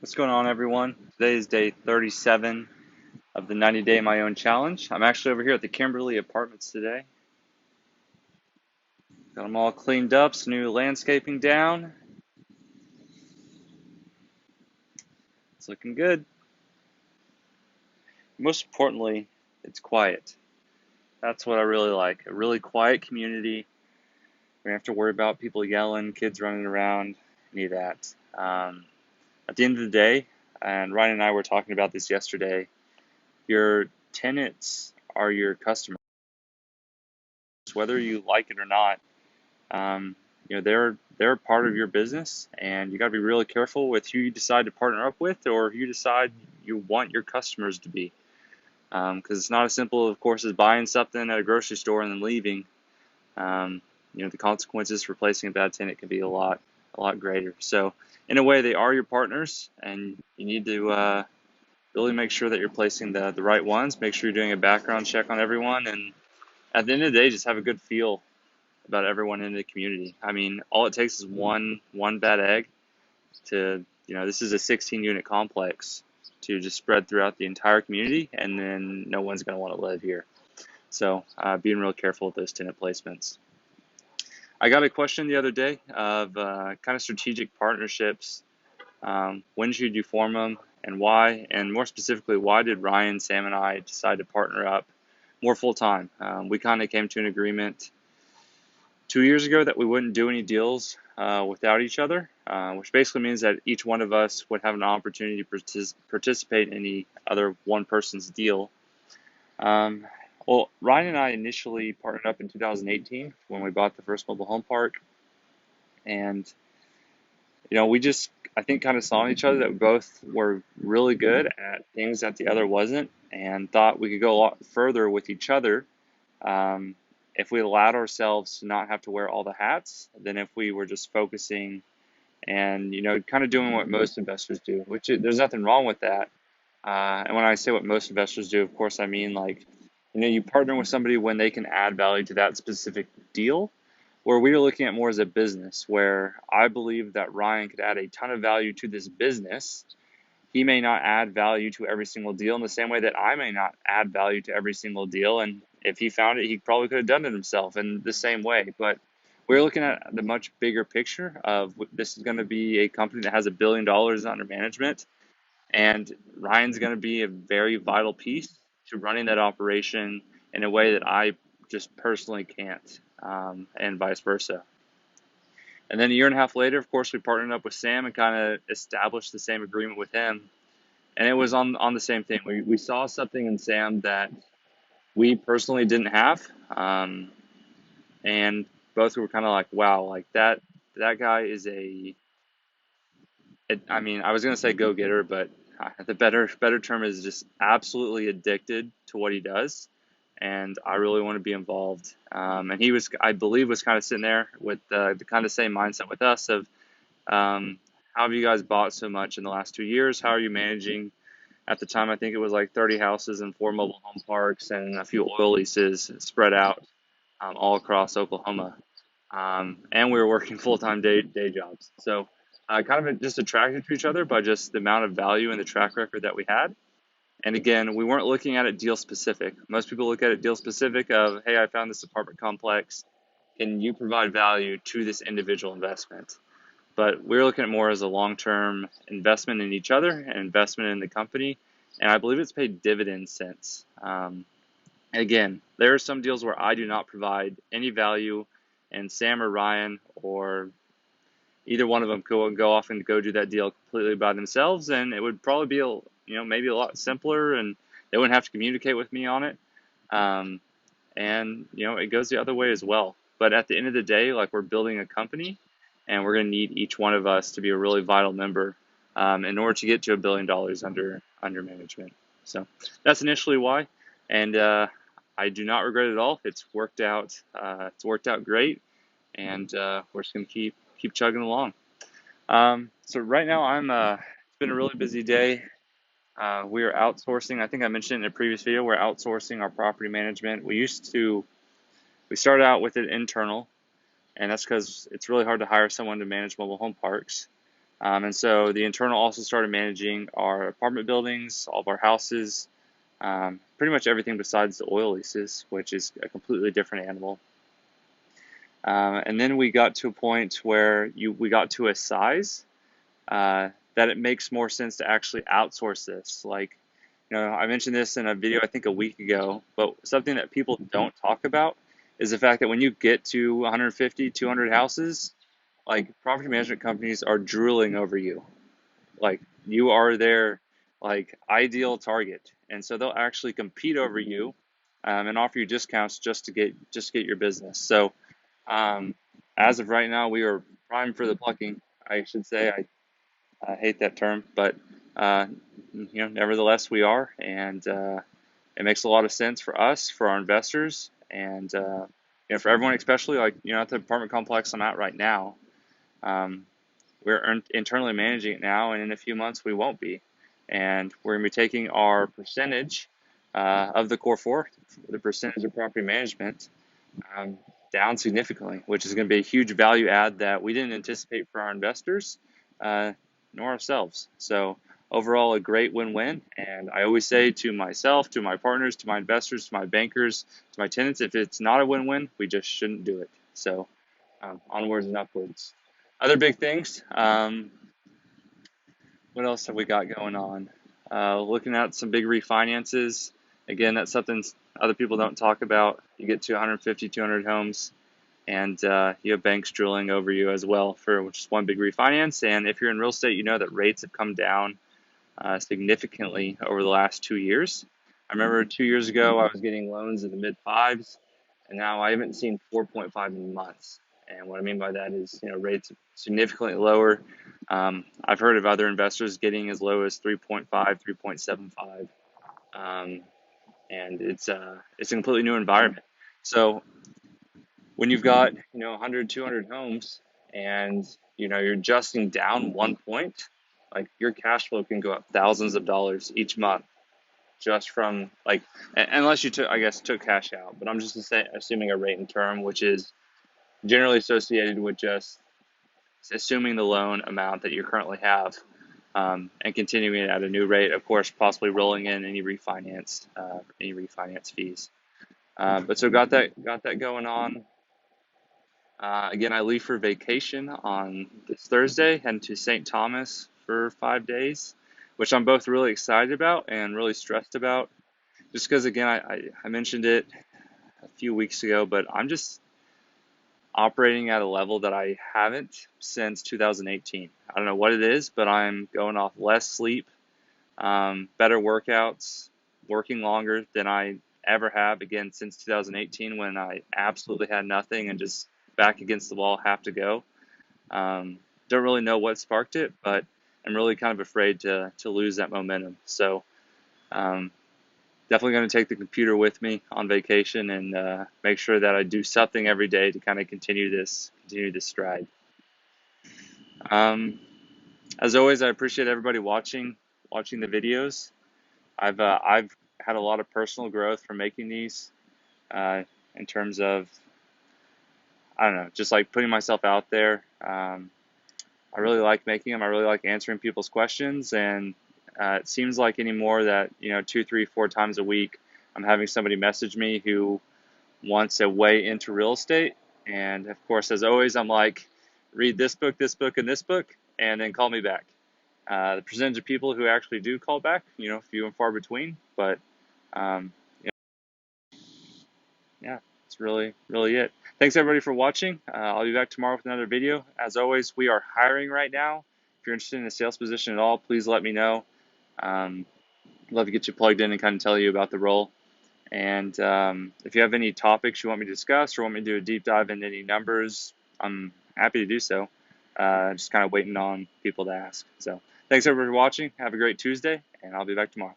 What's going on, everyone? Today is day 37 of the 90-day My Own Challenge. I'm actually over here at the Kimberly Apartments today. Got them all cleaned up, some new landscaping down. It's looking good. Most importantly, it's quiet. That's what I really like. A really quiet community. We don't have to worry about people yelling, kids running around, any of that. At the end of the day, and Ryan and I were talking about this yesterday, your tenants are your customers. Whether you like it or not, um, they're part of your business, and you got to be really careful with who you decide to partner up with, or who you decide you want your customers to be. Because it's not as simple, of course, as buying something at a grocery store and then leaving. Um, the consequences for placing a bad tenant can be a lot greater. So, in a way, they are your partners, and you need to really make sure that you're placing the right ones. Make sure you're doing a background check on everyone, and at the end of the day, just have a good feel about everyone in the community. I mean, all it takes is one bad egg to, this is a 16 unit complex, to just spread throughout the entire community, and then no one's going to want to live here. So being real careful with those tenant placements. I got a question the other day of kind of strategic partnerships. When should you form them and why? And more specifically, why did Ryan, Sam, and I decide to partner up more full time? We kind of came to an agreement 2 years ago that we wouldn't do any deals without each other, which basically means that each one of us would have an opportunity to participate in any other one person's deal. Well, Ryan and I initially partnered up in 2018 when we bought the first mobile home park, and we just, I think, kind of saw in each other that we both were really good at things that the other wasn't, and thought we could go a lot further with each other. If we allowed ourselves to not have to wear all the hats, than if we were just focusing and, kind of doing what most investors do, which there's nothing wrong with that. And when I say what most investors do, of course, I mean like, you partner with somebody when they can add value to that specific deal, where we are looking at more as a business, where I believe that Ryan could add a ton of value to this business. He may not add value to every single deal in the same way that I may not add value to every single deal. And if he found it, he probably could have done it himself in the same way. But we're looking at the much bigger picture of, this is going to be a company that has $1 billion under management. And Ryan's going to be a very vital piece to running that operation in a way that I just personally can't, and vice versa. And then a year and a half later, of course, we partnered up with Sam and kind of established the same agreement with him. And it was on the same thing. We saw something in Sam that we personally didn't have, and both were kind of like, wow, like that guy is I mean, I was gonna say go-getter, but the better term is just absolutely addicted to what he does, and I really want to be involved. And he was, I believe, was kind of sitting there with the kind of same mindset with us of, how have you guys bought so much in the last 2 years? How are you managing? At the time, I think it was like 30 houses and 4 mobile home parks and a few oil leases spread out, all across Oklahoma. And we were working full-time day jobs. So kind of just attracted to each other by just the amount of value and the track record that we had. And again, we weren't looking at it deal specific. Most people look at it deal specific of, hey, I found this apartment complex. Can you provide value to this individual investment? But we're looking at more as a long-term investment in each other and investment in the company. And I believe it's paid dividends since. Again, there are some deals where I do not provide any value, and Sam or Ryan or either one of them could go off and go do that deal completely by themselves, and it would probably be maybe a lot simpler, and they wouldn't have to communicate with me on it. And it goes the other way as well. But at the end of the day, like, we're building a company, and we're going to need each one of us to be a really vital member, in order to get to $1 billion under management. So that's initially why, and I do not regret it at all. It's worked out. It's worked out great, and we're just going to keep chugging along. So right now it's been a really busy day. We are outsourcing. I think I mentioned in a previous video, we're outsourcing our property management. We started out with it internal, and that's because it's really hard to hire someone to manage mobile home parks. And so the internal also started managing our apartment buildings, all of our houses, pretty much everything besides the oil leases, which is a completely different animal. And then we got to a point where we got to a size that it makes more sense to actually outsource this. Like, I mentioned this in a video I think a week ago, but something that people don't talk about is the fact that when you get to 150, 200 houses, like property management companies are drooling over you. Like you are their like ideal target, and so they'll actually compete over you and offer you discounts just to get your business. So um, as of right now, we are primed for the plucking. I should say I hate that term, but uh, nevertheless we are, and it makes a lot of sense for us, for our investors, and for everyone, especially like at the apartment complex I'm at right now. Um, we're internally managing it now, and in a few months we won't be. And we're going to be taking our percentage of the core four, the percentage of property management, um, down significantly, which is going to be a huge value add that we didn't anticipate for our investors, nor ourselves. So overall, a great win-win. And I always say to myself, to my partners, to my investors, to my bankers, to my tenants, if it's not a win-win, we just shouldn't do it. So onwards and upwards. Other big things. What else have we got going on? Looking at some big refinances. Again, that's something other people don't talk about. You get to 150, 200 homes, and you have banks drilling over you as well for just one big refinance. And if you're in real estate, you know that rates have come down significantly over the last 2 years. I remember 2 years ago, I was getting loans in the mid fives, and now I haven't seen 4.5 in months. And what I mean by that is, rates significantly lower. I've heard of other investors getting as low as 3.5, 3.75, and it's a completely new environment. So when you've got 100, 200 homes, and you're adjusting down 1 point, like your cash flow can go up thousands of dollars each month just from like, unless you took cash out, but I'm just assuming a rate and term, which is generally associated with just assuming the loan amount that you currently have, and continuing at a new rate, of course, possibly rolling in any refinance fees. But so got that going on. Again, I leave for vacation on this Thursday, heading to St. Thomas for 5 days, which I'm both really excited about and really stressed about. Just because, again, I mentioned it a few weeks ago, but I'm just operating at a level that I haven't since 2018. I don't know what it is, but I'm going off less sleep, better workouts, working longer than I ever have, again, since 2018 when I absolutely had nothing and just back against the wall, have to go. Don't really know what sparked it, but I'm really kind of afraid to lose that momentum. So definitely going to take the computer with me on vacation and make sure that I do something every day to kind of continue this stride. As always, I appreciate everybody watching the videos. I've had a lot of personal growth from making these, in terms of, I don't know, just like putting myself out there. I really like making them. I really like answering people's questions, and it seems like anymore that 2, 3, 4 times a week, I'm having somebody message me who wants a way into real estate. And of course, as always, I'm like, read this book, and this book, and then call me back. The percentage of people who actually do call back, few and far between. But um, yeah, it's really, really it. Thanks everybody for watching. I'll be back tomorrow with another video. As always, we are hiring right now. If you're interested in a sales position at all, please let me know. I'd love to get you plugged in and kind of tell you about the role. And if you have any topics you want me to discuss or want me to do a deep dive into any numbers, I'm happy to do so. Just kind of waiting on people to ask. So thanks everybody for watching. Have a great Tuesday, and I'll be back tomorrow.